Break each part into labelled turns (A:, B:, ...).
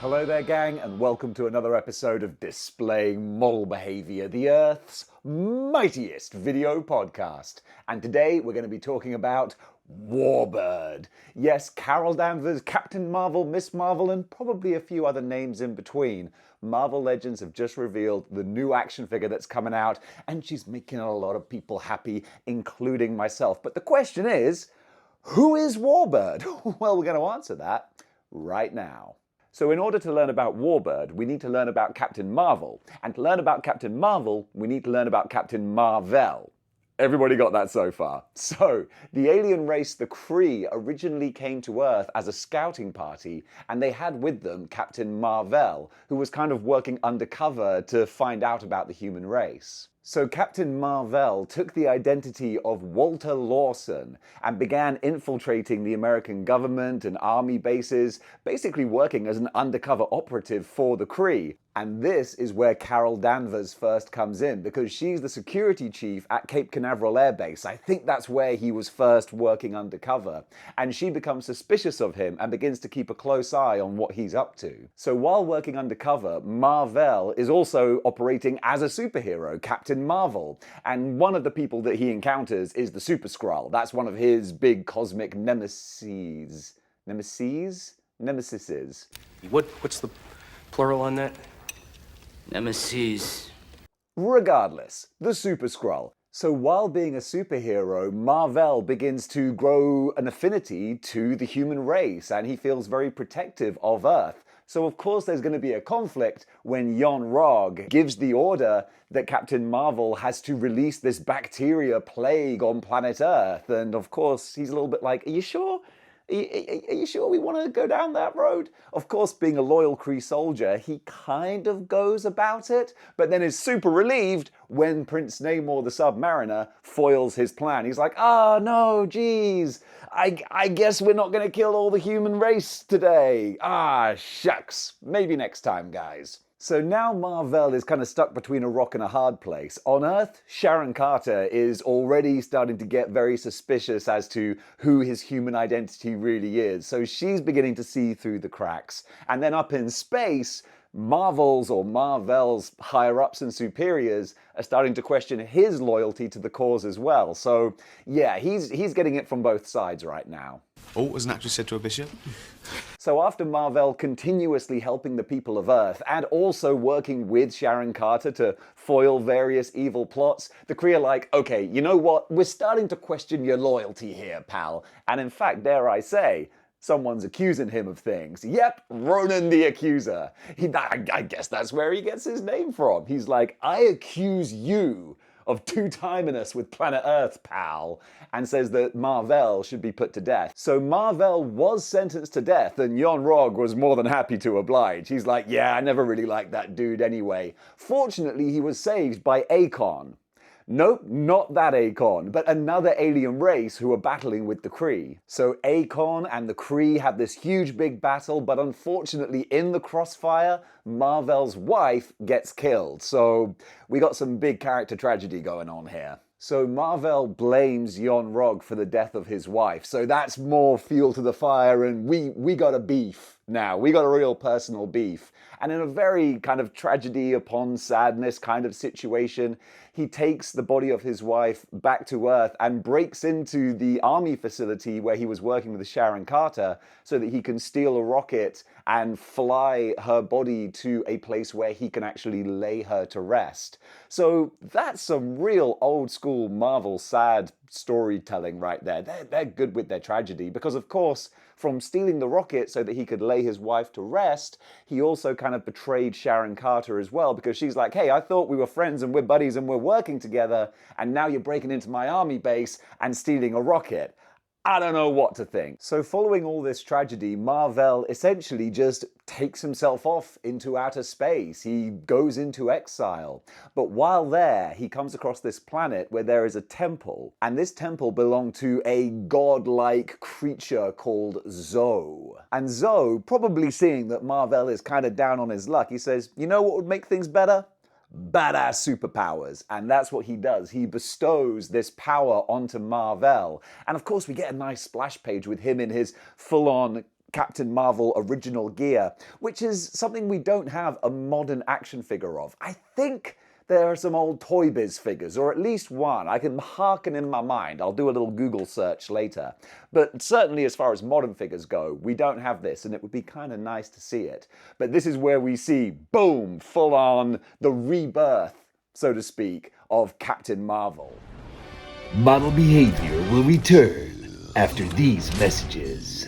A: Hello there, gang, and welcome to another episode of Displaying-Model-Behaviour, the Earth's mightiest video podcast. And today we're going to be talking about Warbird. Yes, Carol Danvers, Captain Marvel, Miss Marvel, and probably a few other names in between. Marvel Legends have just revealed the new action figure that's coming out, and she's making a lot of people happy, including myself. But the question is, who is Warbird? Well, we're going to answer that right now. So in order to learn about Warbird, we need to learn about Captain Marvel. And to learn about Captain Marvel, we need to learn about Captain Marvel. Everybody got that so far? So, the alien race, the Kree, originally came to Earth as a scouting party, and they had with them Captain Marvel, who was kind of working undercover to find out about the human race. So Captain Marvel took the identity of Walter Lawson and began infiltrating the American government and army bases, basically working as an undercover operative for the Kree. And this is where Carol Danvers first comes in, because she's the security chief at Cape Canaveral Air Base. I think that's where he was first working undercover. And she becomes suspicious of him and begins to keep a close eye on what he's up to. So while working undercover, Marvel is also operating as a superhero, Captain Marvel. And one of the people that he encounters is the Super Skrull. That's one of his big cosmic nemeses. Nemesises.
B: What's the plural on that? Nemesis.
A: Regardless, the Super Skrull. So while being a superhero, Marvel begins to grow an affinity to the human race, and he feels very protective of Earth. So of course there's going to be a conflict when Yon-Rogg gives the order that Captain Marvel has to release this bacteria plague on planet Earth. And of course he's a little bit like, are you sure? Are you sure we want to go down that road? Of course, being a loyal Kree soldier, he kind of goes about it, but then is super relieved when Prince Namor the Submariner foils his plan. He's like, no, geez, I guess we're not going to kill all the human race today. Shucks. Maybe next time, guys. So now Marvel is kind of stuck between a rock and a hard place. On Earth, Sharon Carter is already starting to get very suspicious as to who his human identity really is. So she's beginning to see through the cracks. And then up in space, Marvel's higher-ups and superiors are starting to question his loyalty to the cause as well. So yeah, he's getting it from both sides right now.
C: Oh, as naturally said to a bishop.
A: So after Marvel continuously helping the people of Earth and also working with Sharon Carter to foil various evil plots, the Kree are like, okay, you know what? We're starting to question your loyalty here, pal. And in fact, dare I say, someone's accusing him of things. Yep, Ronan the Accuser. I guess that's where he gets his name from. He's like, I accuse you of two-timing us with planet Earth, pal, and says that Marvel should be put to death. So Marvel was sentenced to death, and Yon-Rogg was more than happy to oblige. He's like, yeah, I never really liked that dude anyway. Fortunately, he was saved by Akon. Nope, not that Akon, but another alien race who are battling with the Kree. So Akon and the Kree have this huge big battle, but unfortunately in the crossfire, Marvel's wife gets killed. So we got some big character tragedy going on here. So Marvel blames Yon-Rogg for the death of his wife. So that's more fuel to the fire, and we got a beef now. We got a real personal beef. And in a very kind of tragedy upon sadness kind of situation, he takes the body of his wife back to Earth and breaks into the army facility where he was working with Sharon Carter so that he can steal a rocket and fly her body to a place where he can actually lay her to rest. So that's some real old school Marvel sad storytelling right there. They're good with their tragedy because, of course, from stealing the rocket so that he could lay his wife to rest, he also kind of betrayed Sharon Carter as well, because she's like, hey, I thought we were friends and we're buddies and we're working together, and now you're breaking into my army base and stealing a rocket. I don't know what to think. So following all this tragedy, Marvel essentially just takes himself off into outer space. He goes into exile. But while there, he comes across this planet where there is a temple. And this temple belonged to a godlike creature called Zoe. And Zoe, probably seeing that Marvel is kind of down on his luck, he says, you know what would make things better? Badass superpowers. And that's what he does. He bestows this power onto Marvel. And of course we get a nice splash page with him in his full-on Captain Marvel original gear, which is something we don't have a modern action figure of. I think there are some old Toy Biz figures, or at least one. I can hearken in my mind. I'll do a little Google search later. But certainly as far as modern figures go, we don't have this, and it would be kind of nice to see it. But this is where we see, boom, full on the rebirth, so to speak, of Captain Marvel.
D: Model Behavior will return after these messages.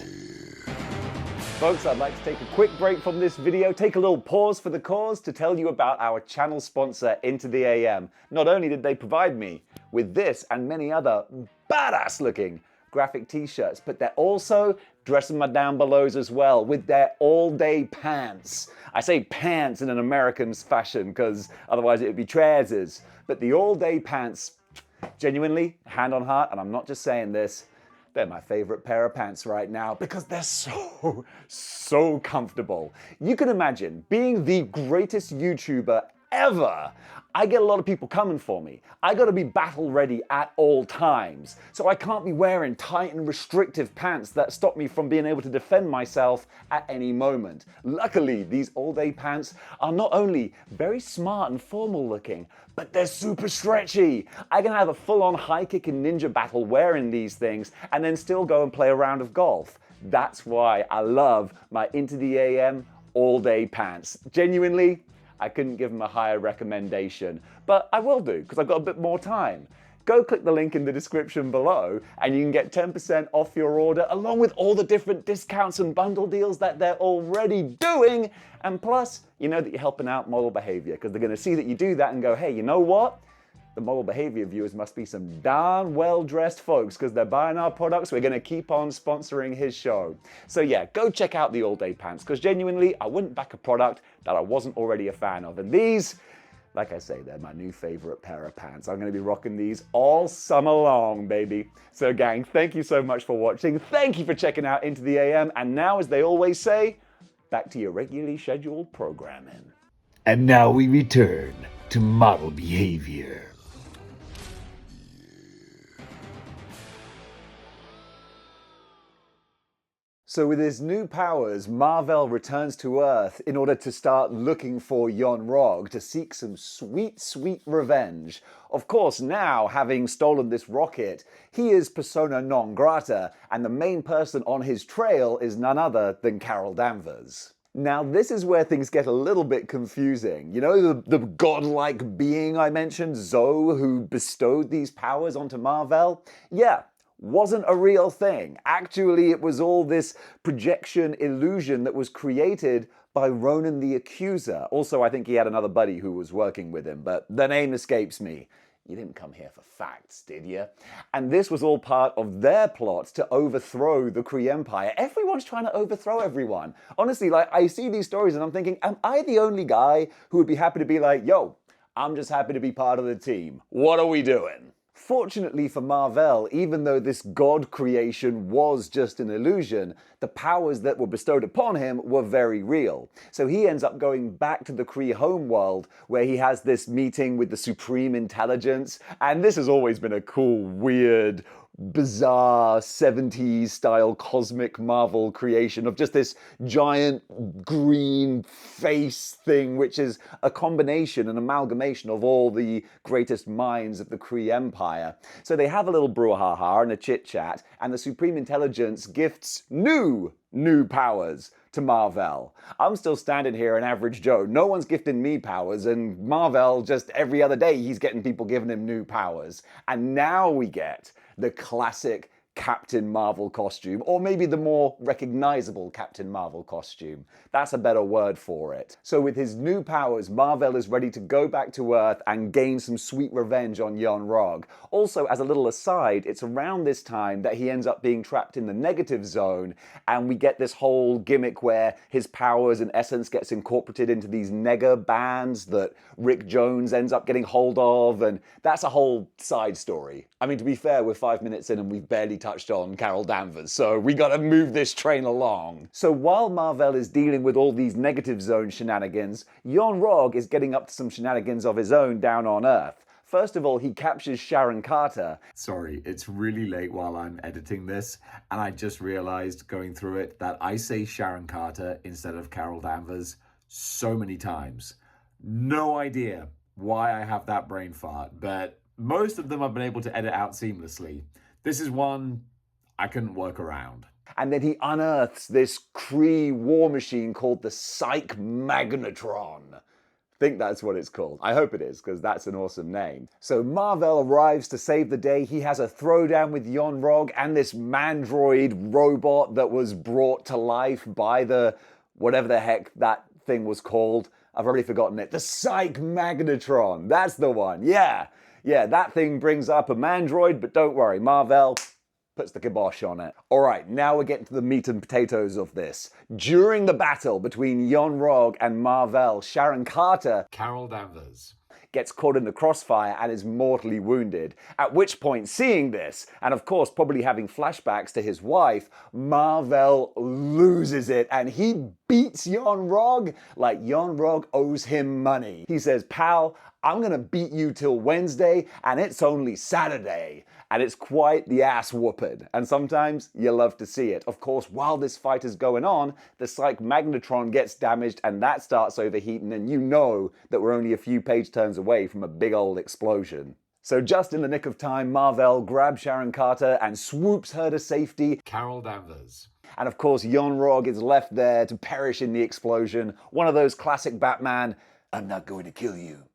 A: Folks, I'd like to take a quick break from this video, take a little pause for the cause to tell you about our channel sponsor, Into the AM. Not only did they provide me with this and many other badass looking graphic t-shirts, but they're also dressing my down belows as well with their all-day pants. I say pants in an American fashion because otherwise it would be trousers. But the all-day pants, genuinely, hand on heart, and I'm not just saying this, they're my favorite pair of pants right now because they're so comfortable. You can imagine being the greatest YouTuber ever. I get a lot of people coming for me. I gotta be battle ready at all times. So I can't be wearing tight and restrictive pants that stop me from being able to defend myself at any moment. Luckily, these all-day pants are not only very smart and formal looking, but they're super stretchy. I can have a full-on high-kicking ninja battle wearing these things and then still go and play a round of golf. That's why I love my Into the AM all-day pants. Genuinely, I couldn't give them a higher recommendation, but I will do because I've got a bit more time. Go click the link in the description below and you can get 10% off your order along with all the different discounts and bundle deals that they're already doing. And plus, you know that you're helping out Model Behavior because they're going to see that you do that and go, hey, you know what? The Model Behavior viewers must be some darn well-dressed folks because they're buying our products. We're going to keep on sponsoring his show. So yeah, go check out the all-day pants because genuinely, I wouldn't back a product that I wasn't already a fan of. And these, like I say, they're my new favorite pair of pants. I'm going to be rocking these all summer long, baby. So gang, thank you so much for watching. Thank you for checking out Into the AM. And now, as they always say, back to your regularly scheduled programming.
D: And now we return to Model Behavior.
A: So with his new powers, Marvel returns to Earth in order to start looking for Yon-Rogg to seek some sweet, sweet revenge. Of course, now, having stolen this rocket, he is persona non grata, and the main person on his trail is none other than Carol Danvers. Now, this is where things get a little bit confusing. You know, the godlike being I mentioned, Zoe, who bestowed these powers onto Marvel? Yeah. Wasn't a real thing. Actually, it was all this projection illusion that was created by Ronan the Accuser. Also, I think he had another buddy who was working with him, but the name escapes me. You didn't come here for facts, did you? And this was all part of their plot to overthrow the Kree Empire. Everyone's trying to overthrow everyone. Honestly, like, I see these stories and I'm thinking, am I the only guy who would be happy to be like, yo, I'm just happy to be part of the team. What are we doing? Fortunately for Marvel, even though this god creation was just an illusion, the powers that were bestowed upon him were very real. So he ends up going back to the Kree homeworld where he has this meeting with the Supreme Intelligence, and this has always been a cool, weird, bizarre 70s style cosmic Marvel creation of just this giant green face thing, which is a combination, an amalgamation of all the greatest minds of the Kree Empire. So they have a little brouhaha and a chit chat, and the Supreme Intelligence gifts new powers to Marvel. I'm still standing here, an average Joe. No one's gifting me powers, and Marvel, just every other day, he's getting people giving him new powers. And now we get the classic Captain Marvel costume, or maybe the more recognizable Captain Marvel costume. That's a better word for it. So with his new powers, Marvel is ready to go back to Earth and gain some sweet revenge on Yon-Rogg. Also, as a little aside, it's around this time that he ends up being trapped in the negative zone, and we get this whole gimmick where his powers in essence gets incorporated into these nega bands that Rick Jones ends up getting hold of, and that's a whole side story. I mean, to be fair, we're 5 minutes in and we've barely touched on Carol Danvers, so we gotta move this train along. So while Marvel is dealing with all these negative zone shenanigans, Yon-Rogg is getting up to some shenanigans of his own down on Earth. First of all, he captures Sharon Carter.
E: Sorry, it's really late while I'm editing this, and I just realized going through it that I say Sharon Carter instead of Carol Danvers so many times. No idea why I have that brain fart, but most of them I've been able to edit out seamlessly. This is one I couldn't work around.
A: And then he unearths this Kree war machine called the Psych-Magnetron. I think that's what it's called. I hope it is, because that's an awesome name. So Mar-Vell arrives to save the day. He has a throwdown with Yon-Rogg and this mandroid robot that was brought to life by the whatever the heck that thing was called. I've already forgotten it. The Psych-Magnetron. That's the one. Yeah, that thing brings up a mandroid, but don't worry, Mar-Vell puts the kibosh on it. All right, now we're getting to the meat and potatoes of this. During the battle between Yon-Rogg and Mar-Vell, Sharon Carter,
E: Carol Danvers,
A: gets caught in the crossfire and is mortally wounded. At which point, seeing this, and of course probably having flashbacks to his wife, Mar-Vell loses it and he beats Yon-Rogg like Yon-Rogg owes him money. He says, "Pal, I'm gonna beat you till Wednesday and it's only Saturday." And it's quite the ass whooping, and sometimes you love to see it. Of course, while this fight is going on, the Psych-Magnetron gets damaged and that starts overheating, and you know that we're only a few page turns away from a big old explosion. So just in the nick of time, Mar-Vell grabs Sharon Carter and swoops her to safety.
E: Carol Danvers.
A: And of course, Yon-Rogg is left there to perish in the explosion. One of those classic Batman, "I'm not going to kill you,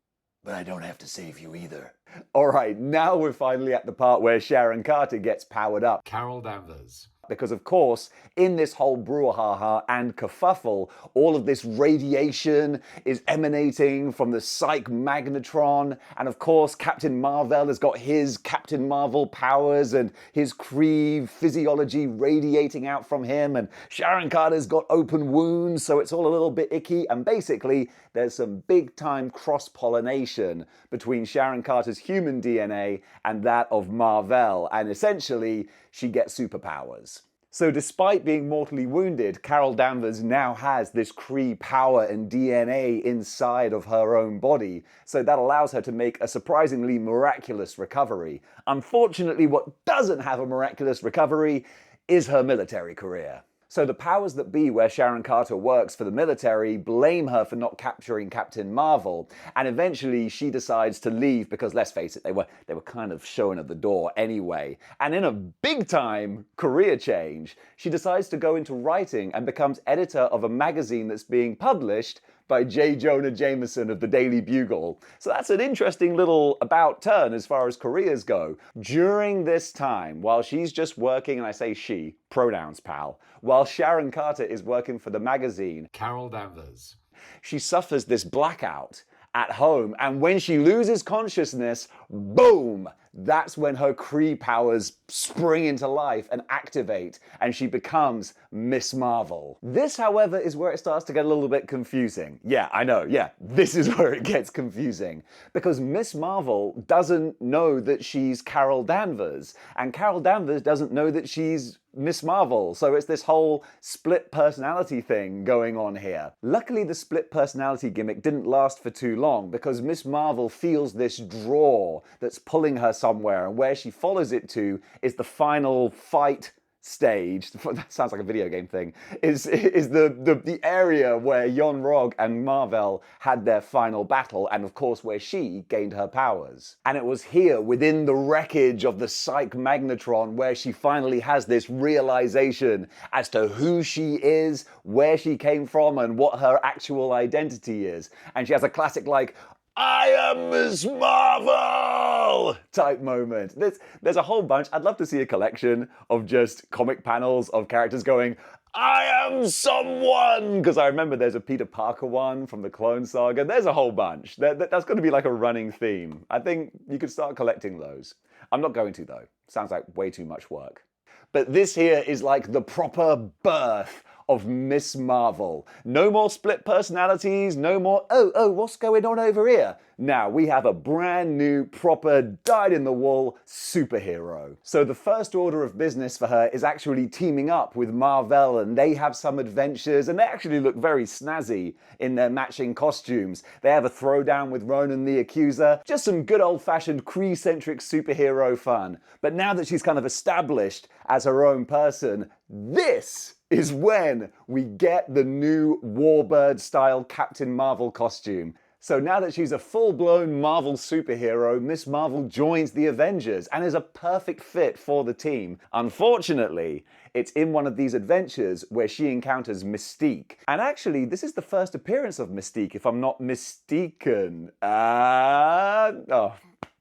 A: but I don't have to save you either." All right, now we're finally at the part where Sharon Carter gets powered up.
E: Carol Danvers.
A: Because of course, in this whole brouhaha and kerfuffle, all of this radiation is emanating from the Psych-Magnetron, and of course Captain Mar-Vell has got his Captain Marvel powers and his Kree physiology radiating out from him, and Sharon Carter's got open wounds, so it's all a little bit icky, and basically there's some big time cross-pollination between Sharon Carter's human DNA and that of Mar-Vell, and essentially she gets superpowers. So despite being mortally wounded, Carol Danvers now has this Kree power and DNA inside of her own body, so that allows her to make a surprisingly miraculous recovery. Unfortunately, what doesn't have a miraculous recovery is her military career. So the powers that be where Sharon Carter works for the military blame her for not capturing Captain Marvel, and eventually she decides to leave because, let's face it, they were kind of showing at the door anyway. And in a big time career change, she decides to go into writing and becomes editor of a magazine that's being published by J. Jonah Jameson of the Daily Bugle. So that's an interesting little about turn as far as careers go. During this time, while she's just working, and I say she, pronouns pal, while Sharon Carter is working for the magazine,
E: Carol Danvers,
A: she suffers this blackout at home, and when she loses consciousness, boom! That's when her Kree powers spring into life and activate, and she becomes Miss Marvel. This, however, is where it starts to get a little bit confusing. Yeah, I know, this is where it gets confusing. Because Miss Marvel doesn't know that she's Carol Danvers, and Carol Danvers doesn't know that she's Miss Marvel, so it's this whole split personality thing going on here. Luckily, the split personality gimmick didn't last for too long, because Miss Marvel feels this draw that's pulling her somewhere, and where she follows it to is the final fight stage. That sounds like a video game thing. Is the area where Yon-Rogg and Mar-Vell had their final battle, and of course where she gained her powers. And it was here, within the wreckage of the Psych-Magnetron, where she finally has this realization as to who she is, where she came from, and what her actual identity is. And she has a classic like, "I am Miss Marvel!" type moment. There's a whole bunch. I'd love to see a collection of just comic panels of characters going, "I am someone!" Because I remember there's a Peter Parker one from the Clone Saga. There's a whole bunch. That's going to be like a running theme. I think you could start collecting those. I'm not going to, though. Sounds like way too much work. But this here is like the proper birth of Miss Marvel. No more split personalities, no more, oh, what's going on over here? Now we have a brand new, proper, dyed-in-the-wool superhero. So the first order of business for her is actually teaming up with Marvel, and they have some adventures, and they actually look very snazzy in their matching costumes. They have a throwdown with Ronan the Accuser, just some good old-fashioned Kree-centric superhero fun. But now that she's kind of established as her own person, this is when we get the new Warbird-style Captain Marvel costume. So now that she's a full-blown Marvel superhero, Miss Marvel joins the Avengers and is a perfect fit for the team. Unfortunately, it's in one of these adventures where she encounters Mystique. And actually, this is the first appearance of Mystique, if I'm not mistaken.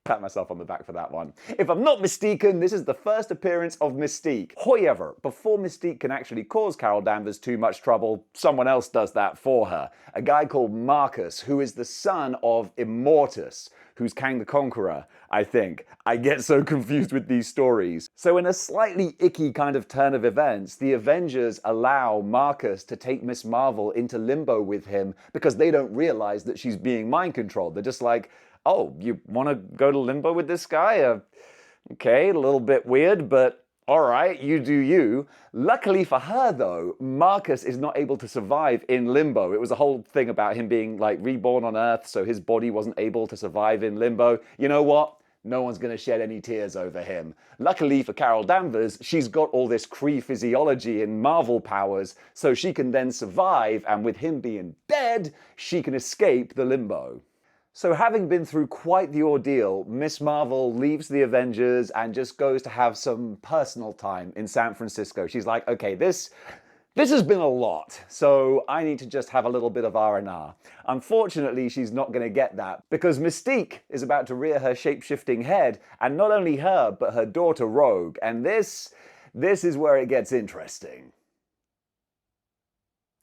A: Pat myself on the back for that one. If I'm not mistaken, this is the first appearance of Mystique. However, before Mystique can actually cause Carol Danvers too much trouble, someone else does that for her. A guy called Marcus, who is the son of Immortus, who's Kang the Conqueror, I think. I get so confused with these stories. So in a slightly icky kind of turn of events, the Avengers allow Marcus to take Miss Marvel into limbo with him because they don't realize that she's being mind controlled. They're just like, oh, you want to go to limbo with this guy? Okay, a little bit weird, but alright, you do you. Luckily for her though, Marcus is not able to survive in limbo. It was a whole thing about him being like reborn on Earth, so his body wasn't able to survive in limbo. You know what? No one's going to shed any tears over him. Luckily for Carol Danvers, she's got all this Kree physiology and Marvel powers, so she can then survive, and with him being dead, she can escape the limbo. So having been through quite the ordeal, Miss Marvel leaves the Avengers and just goes to have some personal time in San Francisco. She's like, okay, this has been a lot, so I need to just have a little bit of R&R. Unfortunately, she's not going to get that because Mystique is about to rear her shape-shifting head, and not only her, but her daughter Rogue. And this is where it gets interesting.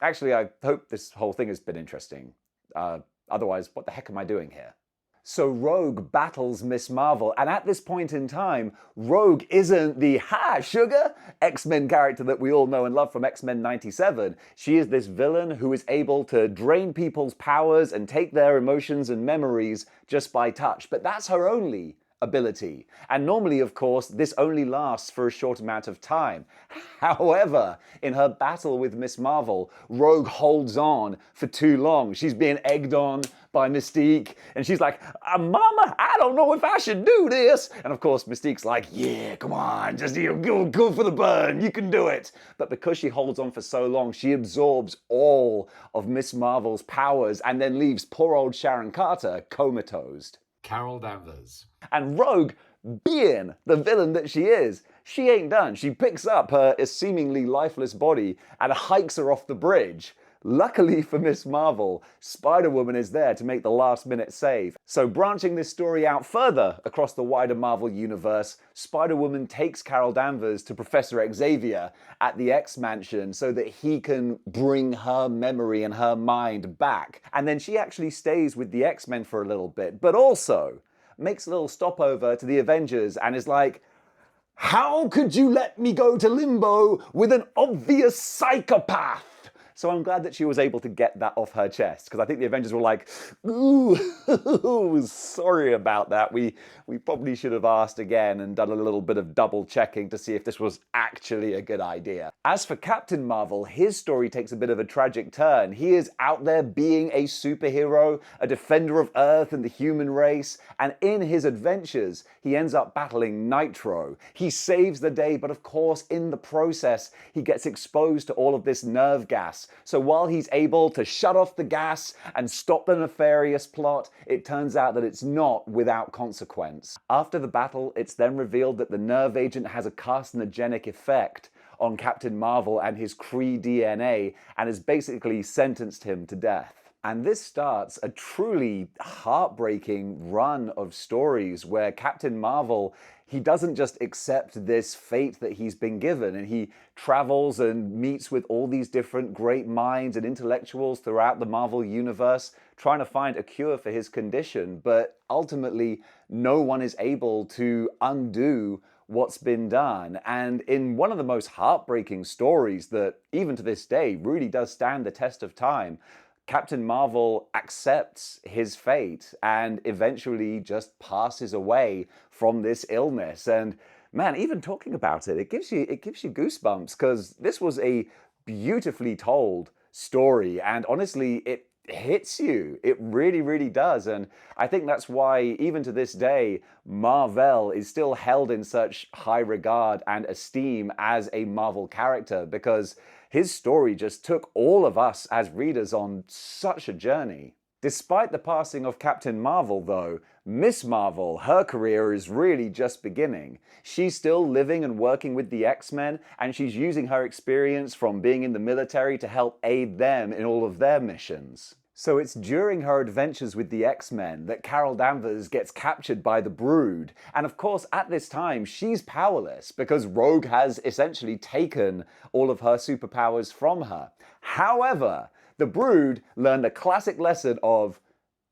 A: Actually, I hope this whole thing has been interesting. Otherwise, what the heck am I doing here? So Rogue battles Miss Marvel, and at this point in time, Rogue isn't the sugar X-Men character that we all know and love from X-Men 97. She is this villain who is able to drain people's powers and take their emotions and memories just by touch. But that's her only ability. And normally, of course, this only lasts for a short amount of time. However, in her battle with Miss Marvel, Rogue holds on for too long. She's being egged on by Mystique, and she's like, Mama, I don't know if I should do this. And of course, Mystique's like, yeah, come on, just go for the burn, you can do it. But because she holds on for so long, she absorbs all of Miss Marvel's powers and then leaves poor old Sharon Carter comatose.
E: Carol Danvers.
A: And Rogue, being the villain that she is, she ain't done. She picks up her seemingly lifeless body and hikes her off the bridge. Luckily for Miss Marvel, Spiderwoman is there to make the last-minute save. So branching this story out further across the wider Marvel universe, Spider-Woman takes Carol Danvers to Professor Xavier at the X-Mansion so that he can bring her memory and her mind back. And then she actually stays with the X-Men for a little bit, but also makes a little stopover to the Avengers and is like, how could you let me go to limbo with an obvious psychopath? So I'm glad that she was able to get that off her chest, because I think the Avengers were like, ooh, sorry about that. We probably should have asked again and done a little bit of double checking to see if this was actually a good idea. As for Captain Marvel, his story takes a bit of a tragic turn. He is out there being a superhero, a defender of Earth and the human race, and in his adventures, he ends up battling Nitro. He saves the day, but of course, in the process, he gets exposed to all of this nerve gas. So while he's able to shut off the gas and stop the nefarious plot, it turns out that it's not without consequence. After the battle, it's then revealed that the nerve agent has a carcinogenic effect on Captain Marvel and his Kree DNA and has basically sentenced him to death. And this starts a truly heartbreaking run of stories where Captain Marvel, he doesn't just accept this fate that he's been given, and he travels and meets with all these different great minds and intellectuals throughout the Marvel universe, trying to find a cure for his condition. But ultimately, no one is able to undo what's been done. And in one of the most heartbreaking stories that, even to this day, really does stand the test of time, Captain Marvel accepts his fate and eventually just passes away from this illness. And man, even talking about it, it gives you goosebumps, because this was a beautifully told story, and honestly, it hits you. It really, really does. And I think that's why, even to this day, Marvel is still held in such high regard and esteem as a Marvel character, because his story just took all of us as readers on such a journey. Despite the passing of Captain Marvel, though, Miss Marvel, her career is really just beginning. She's still living and working with the X-Men, and she's using her experience from being in the military to help aid them in all of their missions. So it's during her adventures with the X-Men that Carol Danvers gets captured by the Brood. And of course, at this time, she's powerless because Rogue has essentially taken all of her superpowers from her. However, the Brood learned a classic lesson of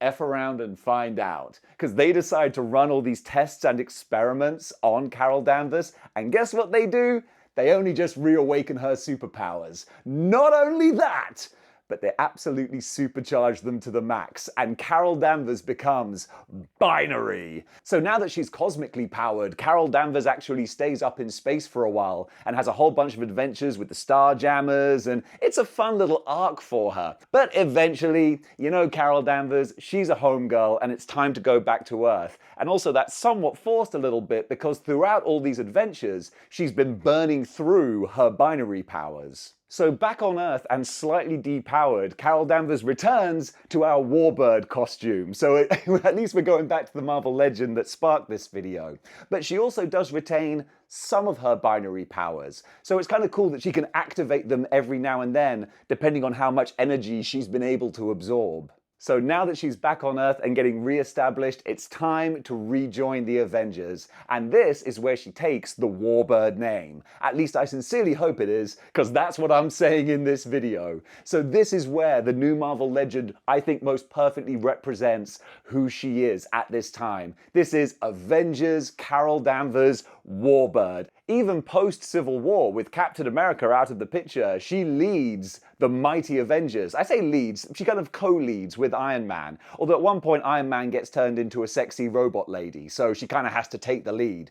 A: F around and find out, because they decide to run all these tests and experiments on Carol Danvers, and guess what they do? They only just reawaken her superpowers. Not only that, but they absolutely supercharge them to the max, and Carol Danvers becomes binary. So now that she's cosmically powered, Carol Danvers actually stays up in space for a while and has a whole bunch of adventures with the Starjammers, and it's a fun little arc for her. But eventually, you know Carol Danvers, she's a homegirl, and it's time to go back to Earth. And also that's somewhat forced a little bit, because throughout all these adventures, she's been burning through her binary powers. So back on Earth and slightly depowered, Carol Danvers returns to our Warbird costume. So at least we're going back to the Marvel legend that sparked this video. But she also does retain some of her binary powers. So it's kind of cool that she can activate them every now and then, depending on how much energy she's been able to absorb. So now that she's back on Earth and getting re-established, it's time to rejoin the Avengers. And this is where she takes the Warbird name. At least I sincerely hope it is, because that's what I'm saying in this video. So this is where the new Marvel legend, I think, most perfectly represents who she is at this time. This is Avengers Carol Danvers Warbird. Even post-Civil War, with Captain America out of the picture, she leads the mighty Avengers. I say leads, she kind of co-leads with Iron Man. Although at one point Iron Man gets turned into a sexy robot lady, so she kind of has to take the lead.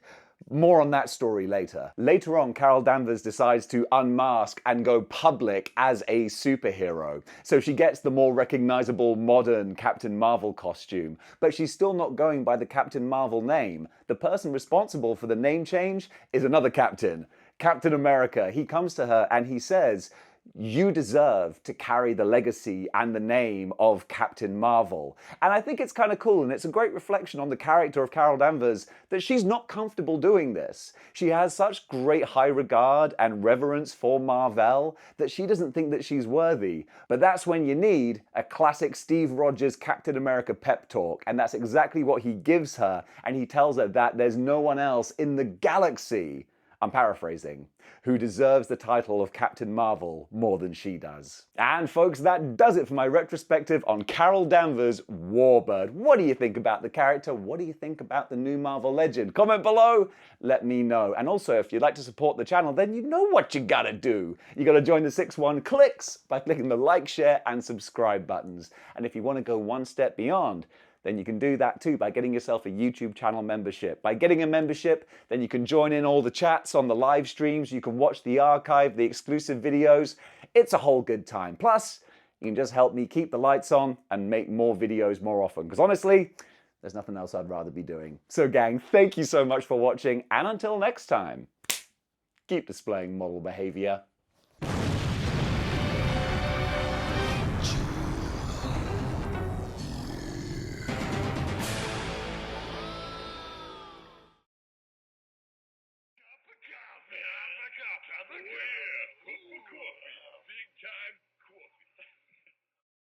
A: More on that story later. Later on, Carol Danvers decides to unmask and go public as a superhero. So she gets the more recognizable modern Captain Marvel costume, but she's still not going by the Captain Marvel name. The person responsible for the name change is another captain, Captain America. He comes to her and he says, "You deserve to carry the legacy and the name of Captain Marvel." And I think it's kind of cool, and it's a great reflection on the character of Carol Danvers that she's not comfortable doing this. She has such great high regard and reverence for Marvel that she doesn't think that she's worthy. But that's when you need a classic Steve Rogers Captain America pep talk, and that's exactly what he gives her, and he tells her that there's no one else in the galaxy, I'm paraphrasing, who deserves the title of Captain Marvel more than she does. And folks, that does it for my retrospective on Carol Danvers Warbird. What do you think about the character? What do you think about the new Marvel legend? Comment below, let me know. And also, if you'd like to support the channel, then you know what you gotta do. You gotta join the 6-1 Clicks by clicking the like, share, and subscribe buttons. And if you wanna go one step beyond, then you can do that too by getting yourself a YouTube channel membership. By getting a membership, then you can join in all the chats on the live streams, you can watch the archive, the exclusive videos. It's a whole good time. Plus, you can just help me keep the lights on and make more videos more often. Because honestly, there's nothing else I'd rather be doing. So gang, thank you so much for watching, and until next time, keep displaying model behavior.
F: Cup of coffee.